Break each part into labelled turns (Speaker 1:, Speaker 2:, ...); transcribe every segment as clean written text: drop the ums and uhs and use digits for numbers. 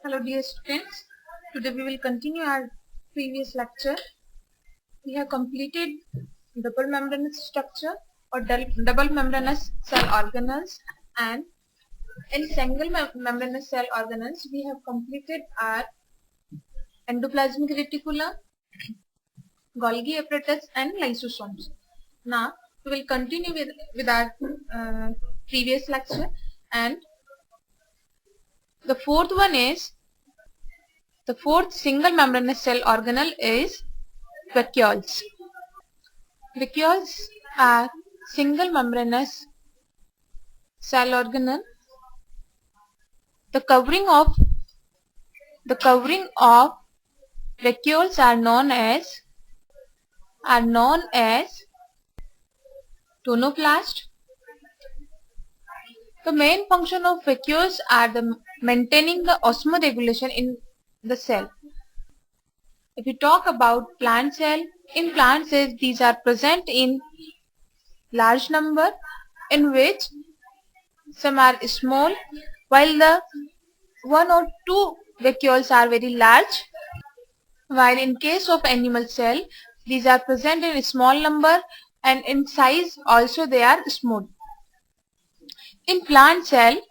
Speaker 1: Hello dear students, today we will continue our previous lecture. We have completed double membranous structure or double membranous cell organelles, and in single membranous cell organelles we have completed our endoplasmic reticulum, Golgi apparatus and lysosomes. Now we will continue with our previous lecture, and the fourth single membranous cell organelle is vacuoles. Vacuoles are single membranous cell organelle. The covering of vacuoles are known as tonoplast. The main function of vacuoles are maintaining the osmoregulation in the cell. If you talk about plant cell, in plant cells these are present in large number, in which some are small, while the one or two vacuoles are very large, while in case of animal cell these are present in small number and in size also they are small. In plant cell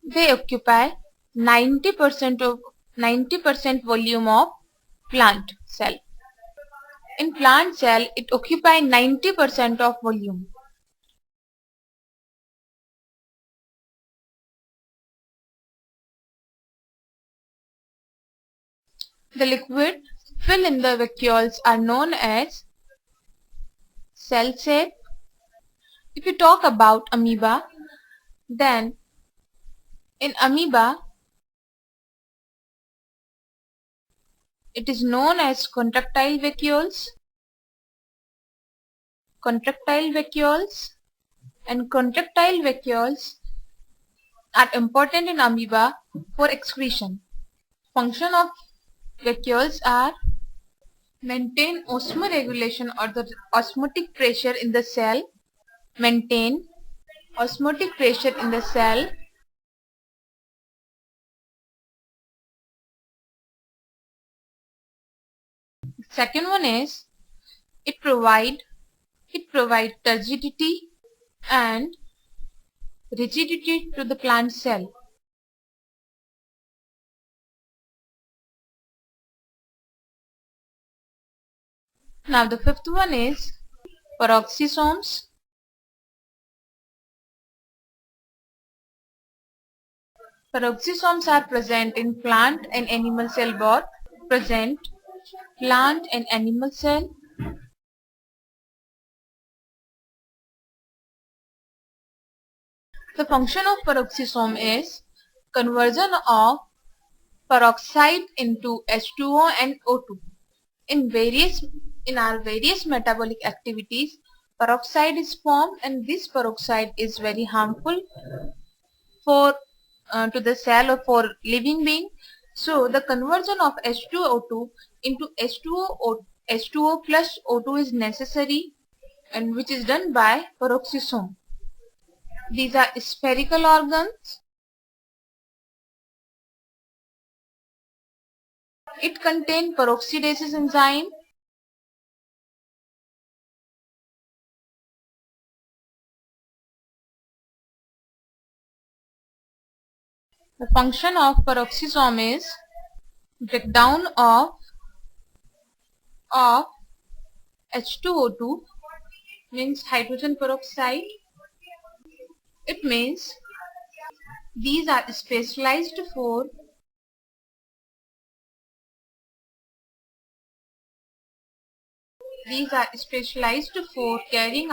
Speaker 1: they occupy 90% volume of plant cell. In plant cell it occupies 90% of volume. The liquid filled in the vacuoles are known as cell shape. If you talk about amoeba, then in amoeba it is known as contractile vacuoles. And contractile vacuoles are important in amoeba for excretion. Function of vacuoles are maintain osmoregulation or the osmotic pressure in the cell, Second one is it provide turgidity and rigidity to the plant cell. Now the fifth one is peroxisomes. Peroxisomes are present in plant and animal cell both. The function of peroxisome is conversion of peroxide into H2O and O2. In our various metabolic activities, peroxide is formed, and this peroxide is very harmful to the cell or for living being. So the conversion of H2O2 into H2O plus O2 is necessary, and which is done by peroxisome. These are spherical organs. It contains peroxidase enzyme. The function of peroxisome is breakdown of H2O2, means hydrogen peroxide. It means these are specialized for carrying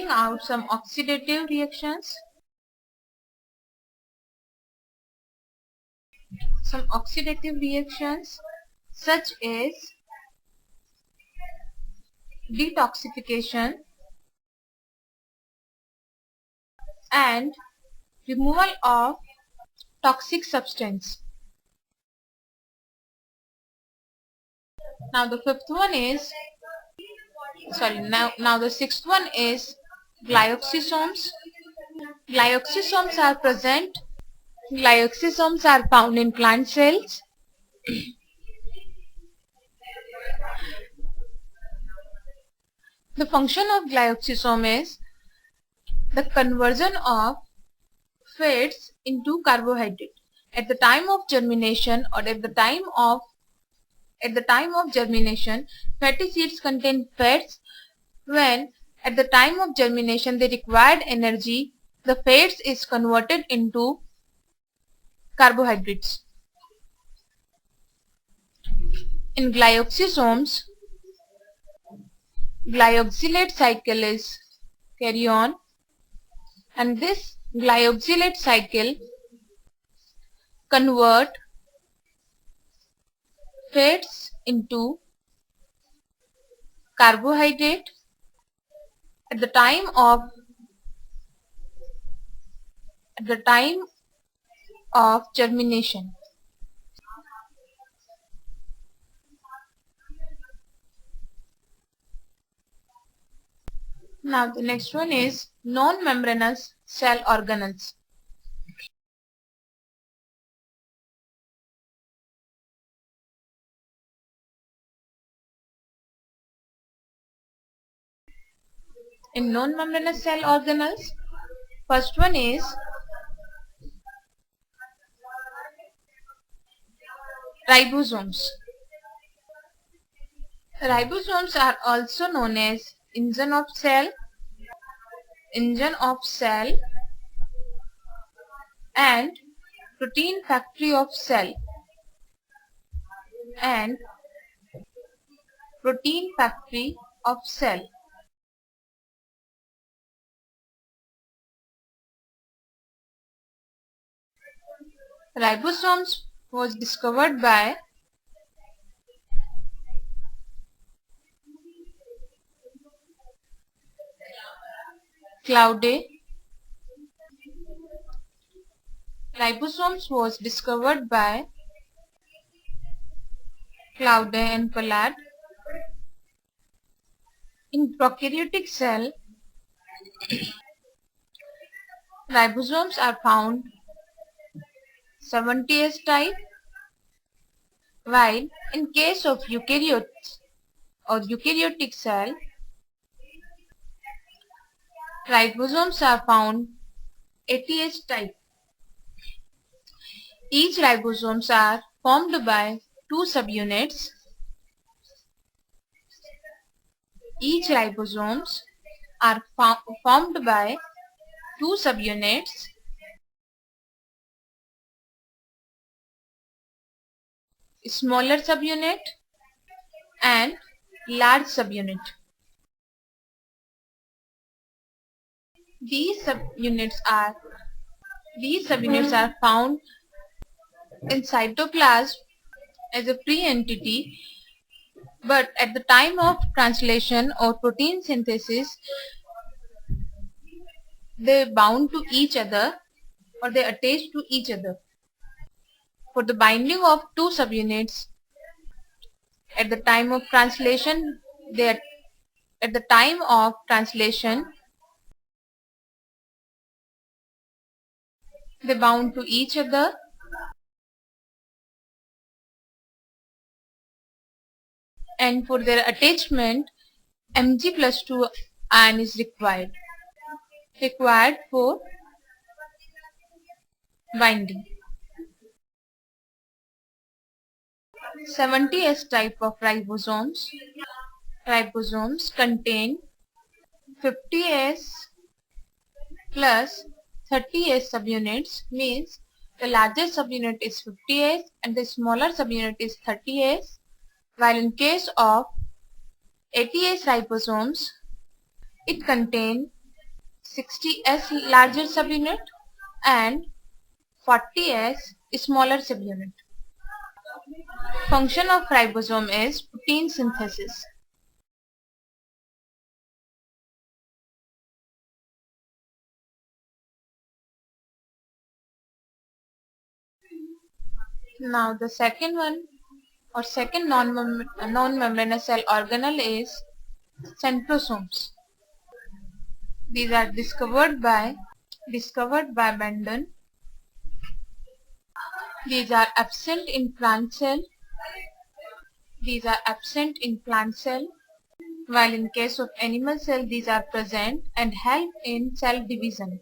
Speaker 1: out some oxidative reactions, such as detoxification and removal of toxic substance. Now the sixth one is Glyoxisomes. Glyoxisomes are present. Glyoxisomes are found in plant cells. The function of glyoxisome is the conversion of fats into carbohydrate. At the time of germination or at the time of germination, fatty seeds contain fats. When at the time of germination they required energy, the fats is converted into carbohydrates. In glyoxisomes, glyoxylate cycle is carry on, and this glyoxylate cycle convert fats into carbohydrate at the time of germination. Now the next one is non-membranous cell organelles. In non-membranous cell organelles, first one is ribosomes. Ribosomes are also known as engine of cell, and protein factory of cell, and protein factory of cell. Ribosomes was discovered by Claude. Ribosomes was discovered by Claude and Pollard. In prokaryotic cell, ribosomes are found 70S type, while in case of eukaryotes or eukaryotic cell, ribosomes are found 80S type. Each ribosomes are formed by two subunits. Each ribosomes are formed by two subunits. Smaller subunit and large subunit. These subunits are found in cytoplasm as a free entity, but at the time of translation or protein synthesis, they bound to each other or they attach to each other. For the binding of two subunits, at the time of translation, they bound to each other, and for their attachment, Mg+2 ion is required for binding. 70S type of ribosomes contain 50S plus 30S subunits, means the larger subunit is 50S and the smaller subunit is 30S, while in case of 80S ribosomes, it contains 60S larger subunit and 40S smaller subunit. Function of ribosome is protein synthesis. Now the second one or second non-membranous cell organelle is centrosomes. These are discovered by Mendon. These are absent in plant cell. These are absent in plant cell, while in case of animal cell these are present and help in cell division.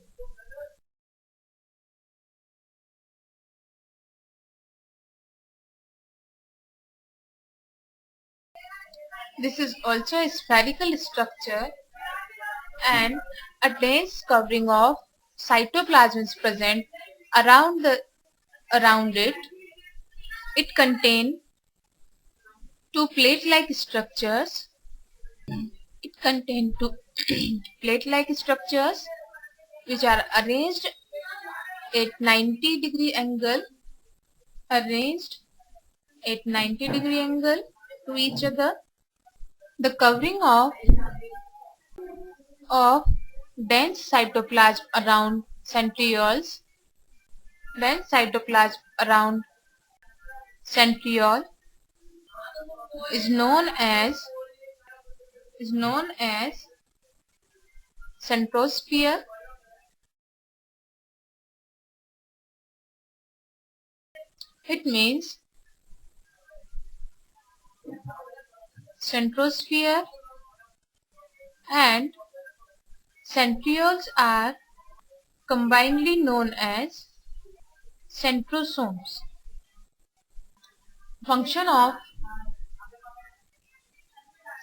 Speaker 1: This is also a spherical structure and a dense covering of cytoplasm is present around it. It contains two plate-like structures. It contains two plate-like structures which are arranged at 90-degree angle, to each other. The covering of dense cytoplasm around centriole is known as centrosphere. It means centrosphere, and centrioles are combinedly known as centrosomes. Function of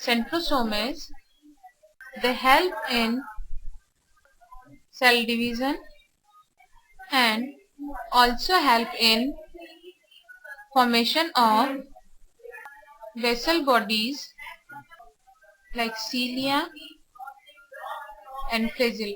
Speaker 1: centrosome is they help in cell division and also help in formation of vessel bodies like cilia and flagella.